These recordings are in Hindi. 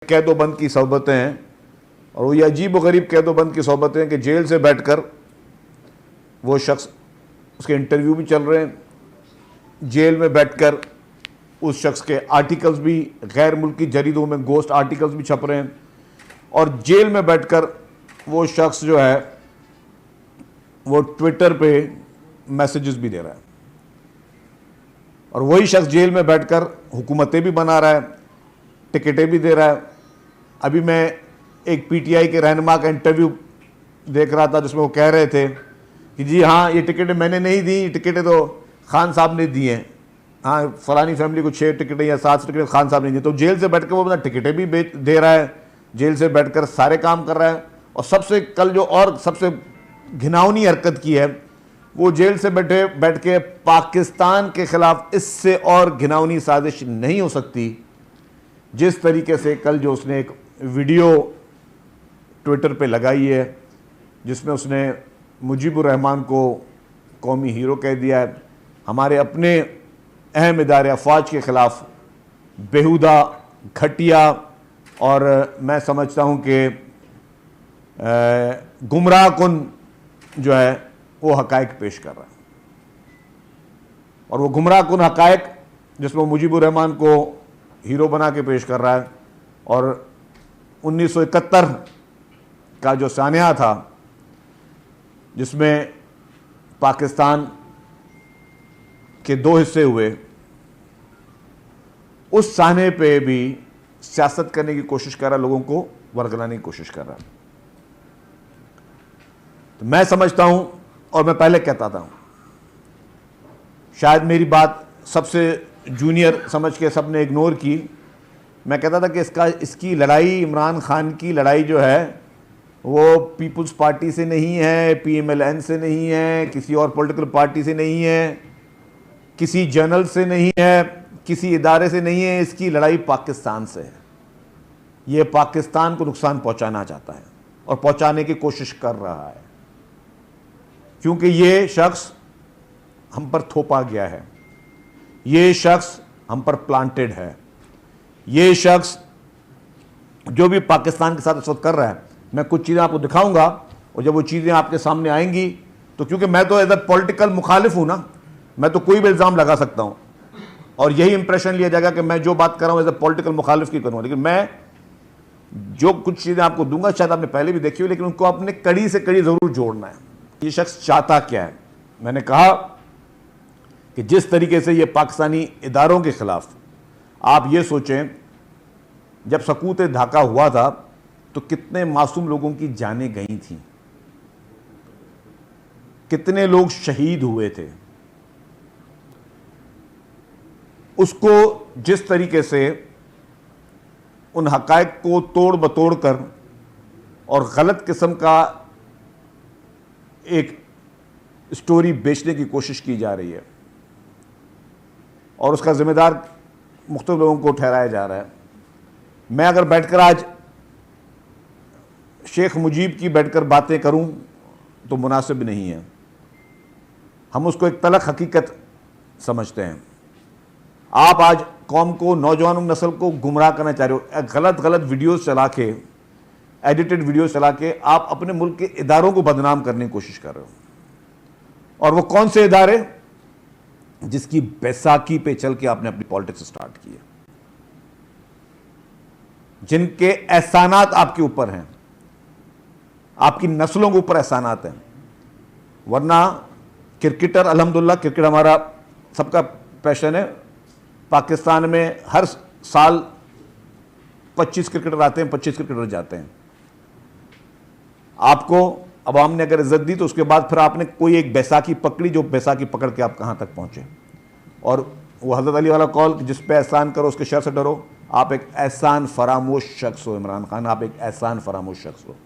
कैदोबंद की सोबतें हैं और वो ये अजीब व गरीब कैदोबंद की सोबतें हैं कि जेल से बैठकर वो शख्स, उसके इंटरव्यू भी चल रहे हैं, जेल में बैठकर उस शख्स के आर्टिकल्स भी गैर मुल्की जरीदों में गोस्ट आर्टिकल्स भी छप रहे हैं और जेल में बैठकर वो शख्स जो है वो ट्विटर पे मैसेजेस भी दे रहा है और वही शख्स जेल में बैठकर हुकूमतें भी बना रहा है, टिकटें भी दे रहा है। अभी मैं एक पीटीआई के रहनुमा का इंटरव्यू देख रहा था जिसमें वो कह रहे थे कि जी हाँ, ये टिकटें मैंने नहीं दी, टिकटें तो खान साहब ने दी हैं। हाँ, फलानी फैमिली को 6 टिकटें या 7 टिकटें खान साहब ने दी। तो जेल से बैठकर वो बंदा टिकटें भी दे रहा है, जेल से बैठकर सारे काम कर रहा है। और सबसे कल जो और सबसे घिनौनी हरकत की है, वो जेल से बैठ के पाकिस्तान के खिलाफ इससे और घिनौनी साजिश नहीं हो सकती जिस तरीके से कल जो उसने एक वीडियो ट्विटर पे लगाई है जिसमें उसने मुजीबुर रहमान को कौमी हीरो कह दिया है। हमारे अपने अहम इदारे अफवाज के ख़िलाफ़ बेहुदा, घटिया और मैं समझता हूँ कि गुमराह कुन जो है वो हक़ाइक़ पेश कर रहा है। और वो गुमराह कुन हक़ाइक़ जिसमें मुजीबुर रहमान को हीरो बना के पेश कर रहा है और 1971 का जो सानिया था जिसमें पाकिस्तान के 2 हिस्से हुए, उस साने पे भी सियासत करने की कोशिश कर रहा है, लोगों को वरगलाने की कोशिश कर रहा है। तो मैं समझता हूं और मैं पहले कहता था, शायद मेरी बात सबसे जूनियर समझ के सबने इग्नोर की। मैं कहता था कि इसकी लड़ाई, इमरान खान की लड़ाई जो है वो पीपल्स पार्टी से नहीं है, पीएमएलएन से नहीं है, किसी और पॉलिटिकल पार्टी से नहीं है, किसी जर्नल से नहीं है, किसी इदारे से नहीं है। इसकी लड़ाई पाकिस्तान से है। ये पाकिस्तान को नुकसान पहुंचाना चाहता है और पहुंचाने की कोशिश कर रहा है क्योंकि ये शख्स हम पर थोपा गया है, ये शख्स हम पर प्लांटेड है। ये शख्स जो भी पाकिस्तान के साथ इस वक्त कर रहा है, मैं कुछ चीज़ें आपको दिखाऊंगा और जब वो चीज़ें आपके सामने आएंगी तो क्योंकि मैं तो एज ए पॉलिटिकल मुखालिफ हूं ना, मैं तो कोई भी इल्ज़ाम लगा सकता हूं और यही इंप्रेशन लिया जाएगा कि मैं जो बात कर रहा हूं एज ए पॉलिटिकल मुखालिफ की करूंगा। लेकिन मैं जो कुछ चीज़ें आपको दूंगा शायद आपने पहले भी देखी हो, लेकिन उनको आपने कड़ी से कड़ी ज़रूर जोड़ना है। ये शख्स चाहता क्या है? मैंने कहा कि जिस तरीके से ये पाकिस्तानी इदारों के खिलाफ, आप ये सोचें जब सकूत ढाका हुआ था तो कितने मासूम लोगों की जानें गई थीं, कितने लोग शहीद हुए थे। उसको जिस तरीके से उन हक़ाइक़ को तोड़ बतोड़ कर और गलत किस्म का एक स्टोरी बेचने की कोशिश की जा रही है और उसका जिम्मेदार मुख्तलिफ लोगों को ठहराया जा रहा है। मैं अगर बैठकर आज शेख मुजीब की बैठकर बातें करूं तो मुनासिब नहीं है। हम उसको एक तलख हकीकत समझते हैं। आप आज कौम को, नौजवान नस्ल को गुमराह करना चाह रहे हो, गलत गलत वीडियोस चला के, एडिटेड वीडियोस चला के आप अपने मुल्क के इदारों को बदनाम करने की कोशिश कर रहे हो। और वो कौन से इदारे जिसकी बैसाखी पे चल के आपने अपनी पॉलिटिक्स स्टार्ट की है, जिनके एहसानात आपके ऊपर हैं, आपकी नस्लों के ऊपर एहसानात हैं। वरना क्रिकेटर, अल्हम्दुलिल्लाह क्रिकेट हमारा सबका पैशन है। पाकिस्तान में हर साल 25 क्रिकेटर आते हैं, 25 क्रिकेटर जाते हैं। आपको अवाम ने अगर इज्जत दी तो उसके बाद फिर आपने कोई एक बैसाखी पकड़ी, जो बैसाखी पकड़ के आप कहां तक पहुंचे। और वो हज़रत अली वाला कौल, जिस पे एहसान करो उसके शर से डरो। आप एक एहसान फरामोश शख्स हो इमरान खान, आप एक एहसान फरामोश शख्स हो।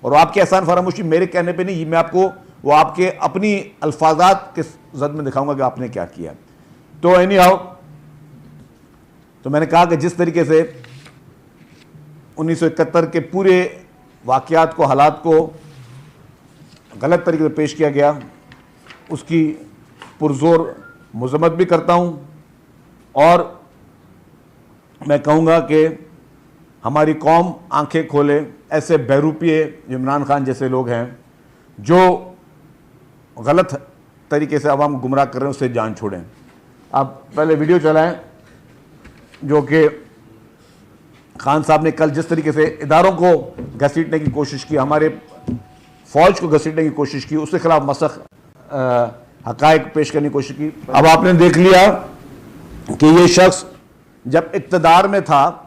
और आपकी एहसान फरामोशी मेरे कहने पे नहीं, मैं आपको वो आपके अपनी अल्फाजात के जद में दिखाऊंगा कि आपने क्या किया। तो एनी हाउ, तो मैंने कहा कि जिस तरीके से 1971 के पूरे वाक़यात को, हालात को गलत तरीके से पेश किया गया, उसकी पुरजोर मजम्मत भी करता हूँ और मैं कहूँगा कि हमारी कौम आंखें खोले, ऐसे बहरूपिये इमरान खान जैसे लोग हैं जो गलत तरीके से आवाम गुमराह कर रहे हैं, उससे जान छोड़ें। आप पहले वीडियो चलाएं जो कि खान साहब ने कल जिस तरीके से इदारों को घसीटने की कोशिश की, हमारे फौज को घसीटने की कोशिश की, उसके खिलाफ मसख हकायक पेश करने की कोशिश की। अब आपने देख लिया कि ये शख्स जब इक़्तिदार में था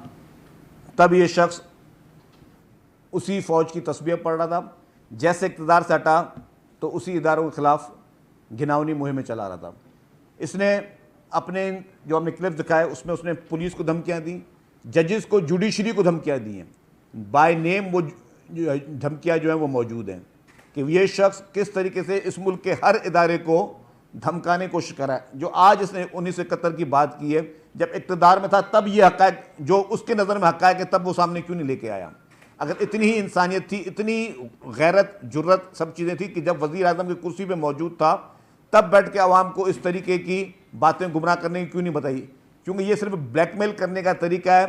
तब ये शख्स उसी फौज की तस्बीह पढ़ रहा था, जैसे इक़्तिदार से हटा तो उसी इदारों के खिलाफ घिनौनी मुहिमें चला रहा था। इसने अपने जो हमने क्लिप दिखाए उसमें उसने पुलिस को धमकियां दी, जजेस को, जुडिशरी को धमकियां दी हैं, बाय नेम वो धमकियां जो हैं वो मौजूद हैं कि ये शख्स किस तरीके से इस मुल्क के हर इदारे को धमकाने की कोशिश करा है। जो आज इसने 1971 की बात की है, जब इक़्तिदार में था तब ये हक़ाइक़ जो उसके नज़र में हक़ाइक़ है तब वो सामने क्यों नहीं लेके आया। अगर इतनी ही इंसानियत थी, इतनी गैरत, जुर्रत, सब चीज़ें थी कि जब वज़ीर आज़म की कुर्सी पे मौजूद था तब बैठ के आवाम को इस तरीके की बातें गुमराह करने की क्यों नहीं बताई। क्योंकि ये सिर्फ ब्लैकमेल करने का तरीका है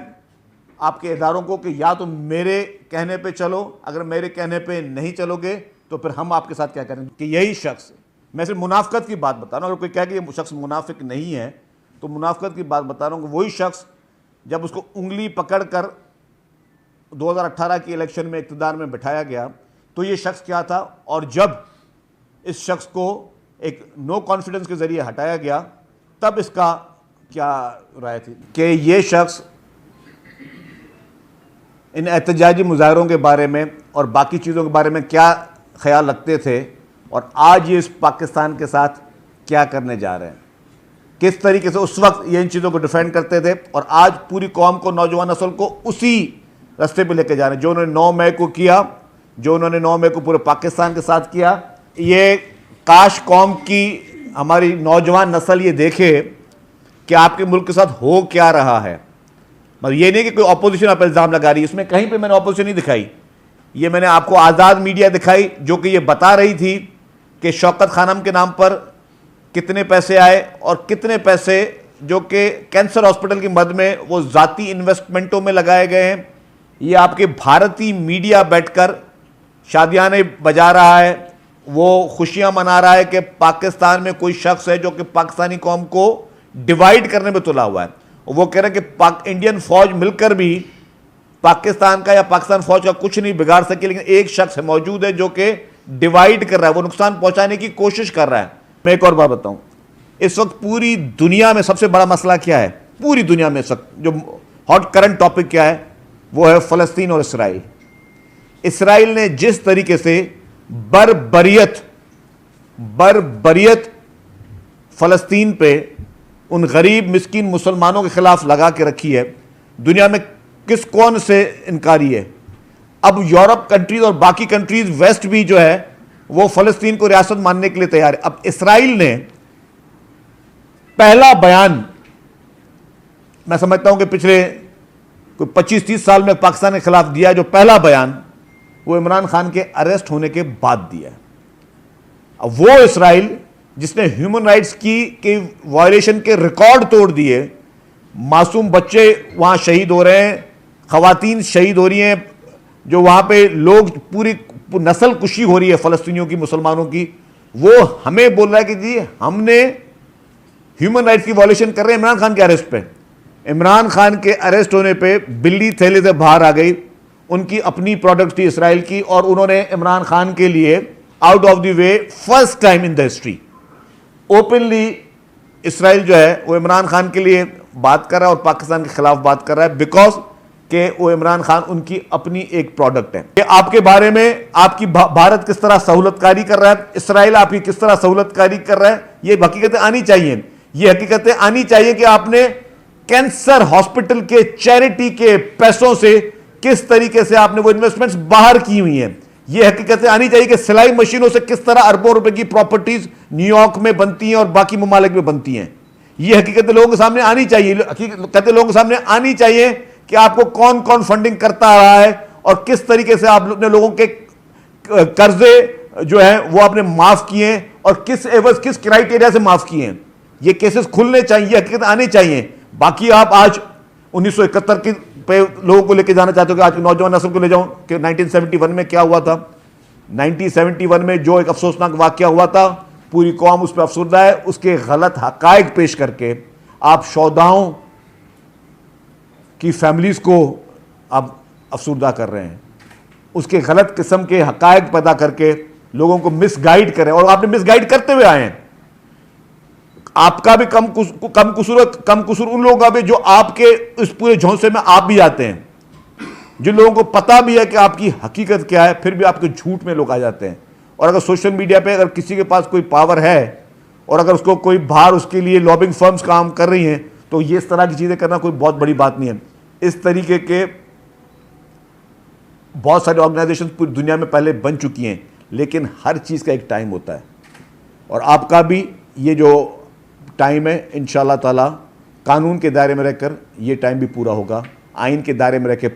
आपके इदारों को कि या तो मेरे कहने पे चलो, अगर मेरे कहने पे नहीं चलोगे तो फिर हम आपके साथ क्या करेंगे। कि यही शख्स, मैं सिर्फ मुनाफिकत की बात बता रहा हूँ, अगर कोई कहे कि ये शख्स मुनाफिक नहीं है तो मुनाफिकत की बात बता रहा हूँ कि वही शख्स जब उसको उंगली पकड़ कर 2018 की इलेक्शन में इक़्तिदार में बिठाया गया तो ये शख्स क्या था, और जब इस शख्स को एक नो कॉन्फिडेंस के ज़रिए हटाया गया तब इसका क्या राय थी कि ये शख्स इन एहतजाजी मुजाहरों के बारे में और बाकी चीज़ों के बारे में क्या ख्याल रखते थे और आज ये इस पाकिस्तान के साथ क्या करने जा रहे हैं। किस तरीके से उस वक्त ये इन चीज़ों को डिफेंड करते थे और आज पूरी कौम को, नौजवान नस्ल को उसी रास्ते पे लेके जा रहे हैं जो उन्होंने 9 मई को किया, जो उन्होंने 9 मई को पूरे पाकिस्तान के साथ किया। ये काश कौम की, हमारी नौजवान नस्ल ये देखे कि आपके मुल्क के साथ हो क्या रहा है। मतलब ये नहीं कि कोई अपोजिशन आप इल्ज़ाम लगा रही है, इसमें कहीं पे मैंने अपोजिशन नहीं दिखाई। ये मैंने आपको आज़ाद मीडिया दिखाई जो कि ये बता रही थी कि शौकत खानम के नाम पर कितने पैसे आए और कितने पैसे जो कि कैंसर हॉस्पिटल की मद में वो ज़ाती इन्वेस्टमेंटों में लगाए गए हैं। ये आपके भारतीय मीडिया बैठकर शादियाने बजा रहा है, वो खुशियां मना रहा है कि पाकिस्तान में कोई शख्स है जो कि पाकिस्तानी कौम को डिवाइड करने में तुला हुआ है। वो कह रहे हैं कि इंडियन फौज मिलकर भी पाकिस्तान का या पाकिस्तान फौज का कुछ नहीं बिगाड़ सके, लेकिन एक शख्स मौजूद है जो कि डिवाइड कर रहा है, वो नुकसान पहुंचाने की कोशिश कर रहा है। मैं एक और बात बताऊं, इस वक्त पूरी दुनिया में सबसे बड़ा मसला क्या है, पूरी दुनिया में इस वक्त जो हॉट करंट टॉपिक क्या है, वो है फ़लस्तीन और इसराइल। इसराइल ने जिस तरीके से बर्बरियत फ़लस्तीन पे उन गरीब मिस्कीन मुसलमानों के खिलाफ लगा के रखी है, दुनिया में किस कौन से इनकारी है। अब यूरोप कंट्रीज और बाकी कंट्रीज वेस्ट भी जो है वो फ़लस्तीन को रियासत मानने के लिए तैयार है। अब इसराइल ने पहला बयान, मैं समझता हूं कि पिछले कोई 25-30 साल में पाकिस्तान के खिलाफ दिया है, जो पहला बयान वो इमरान खान के अरेस्ट होने के बाद दिया है। अब वो इसराइल जिसने ह्यूमन राइट्स की वायलेशन के रिकॉर्ड तोड़ दिए, मासूम बच्चे वहां शहीद हो रहे हैं, खवातीन शहीद हो रही हैं, जो वहां पे लोग पूरी नस्ल कुशी हो रही है फ़लस्तीनियों की, मुसलमानों की, वो हमें बोल रहा है कि जी हमने ह्यूमन राइट्स की वायलेशन कर रहे हैं इमरान खान के अरेस्ट पे। इमरान खान के अरेस्ट होने पे बिल्ली थैले से बाहर आ गई, उनकी अपनी प्रोडक्ट थी इसराइल की, और उन्होंने इमरान खान के लिए out of the way first time in the history openly Israel जो है वो इमरान खान के लिए बात कर रहा है और पाकिस्तान के खिलाफ बात कर रहा है, बिकॉज कि वो इमरान खान उनकी अपनी एक प्रोडक्ट है। कि आपके बारे में आपकी भारत किस तरह सहूलतकारी कर रहा है, इसराइल आपकी किस तरह सहूलतकारी कर रहा है, ये हकीकतें आनी चाहिए। ये हकीकतें आनी चाहिए कि आपने कैंसर हॉस्पिटल के चैरिटी के पैसों से किस तरीके से आपने वो इन्वेस्टमेंट्स बाहर की हुई हैं। ये हकीकतें आनी चाहिए कि सिलाई मशीनों से किस तरह अरबों रुपए की प्रॉपर्टीज न्यूयॉर्क में बनती हैं और बाकी ममालिक में बनती हैं। ये हकीकतें लोगों के सामने आनी चाहिए। हकीकतें लोगों के सामने आनी चाहिए कि आपको कौन कौन फंडिंग करता रहा है और किस तरीके से आपने लोगों के कर्जे जो है वो आपने माफ किए और किस एवज किस क्राइटेरिया से माफ किए हैं। ये केसेस खुलने चाहिए, हकीकत आनी चाहिए। बाकी आप आज 1971 पे लोगों को लेके जाना चाहते हो कि आज के नौजवान नस्ल को ले जाऊं कि 1971 में क्या हुआ था। 1971 में जो एक अफसोसनाक वाकया हुआ था, पूरी कौम उस पर अफसरदा है। उसके गलत हकायक पेश करके आप शौदाओं की फैमिलीज को आप अफसरदा कर रहे हैं, उसके गलत किस्म के हकायक पैदा करके लोगों को मिसगाइड करें, और आपने मिसगाइड करते हुए आए हैं। आपका भी कम कसूर उन लोगों का भी जो आपके इस पूरे झोंसे में आप भी आते हैं, जिन लोगों को पता भी है कि आपकी हकीकत क्या है, फिर भी आपके झूठ में लोग आ जाते हैं। और अगर सोशल मीडिया पे अगर किसी के पास कोई पावर है और अगर उसको कोई बाहर उसके लिए लॉबिंग फर्म्स काम कर रही हैं, तो ये इस तरह की चीज़ें करना कोई बहुत बड़ी बात नहीं है। इस तरीके के बहुत सारे ऑर्गेनाइजेशन पूरी दुनिया में पहले बन चुकी हैं, लेकिन हर चीज़ का एक टाइम होता है। और आपका भी ये जो टाइम है, इंशाअल्लाह ताला कानून के दायरे में रहकर ये टाइम भी पूरा होगा, आइन के दायरे में रहकर